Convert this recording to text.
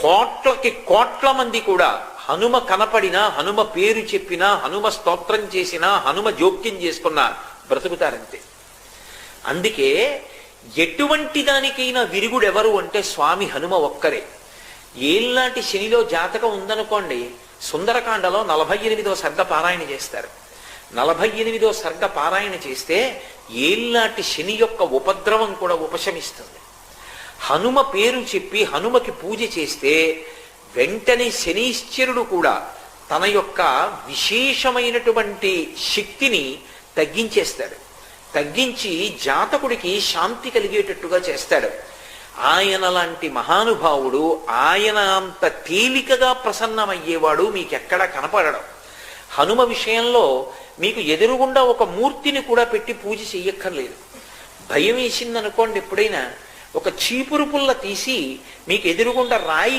కోట్లకి కోట్ల మంది కూడా హనుమ కనపడినా, హనుమ పేరు చెప్పినా, హనుమ స్తోత్రం చేసినా, హనుమ జోక్యం చేసుకున్నా బ్రతుకుతారంతే. అందుకే ఎటువంటి దానికైనా విరుగుడెవరు అంటే స్వామి హనుమ ఒక్కరే. ఏళ్ళనాటి శనిలో జాతకం ఉందనుకోండి, సుందరకాండలో 48వ సర్గ పారాయణ చేస్తారు. 48వ సర్గ పారాయణ చేస్తే ఏళ్ళనాటి శని యొక్క ఉపద్రవం కూడా ఉపశమిస్తుంది. హనుమ పేరు చెప్పి హనుమకి పూజ చేస్తే వెంటనే శనీశ్వరుడు కూడా తన యొక్క విశేషమైనటువంటి శక్తిని తగ్గించేస్తాడు. తగ్గించి జాతకుడికి శాంతి కలిగేటట్టుగా చేస్తాడు. ఆయన లాంటి మహానుభావుడు, ఆయన అంత తేలికగా ప్రసన్నమయ్యేవాడు మీకెక్కడా కనపడడం. హనుమ విషయంలో మీకు ఎదురుగుండా ఒక మూర్తిని కూడా పెట్టి పూజ చెయ్యక్కర్లేదు. భయం వేసిందనుకోండి, ఎప్పుడైనా ఒక చీపురు పుల్ల తీసి మీకు ఎదురుగుండా రాయి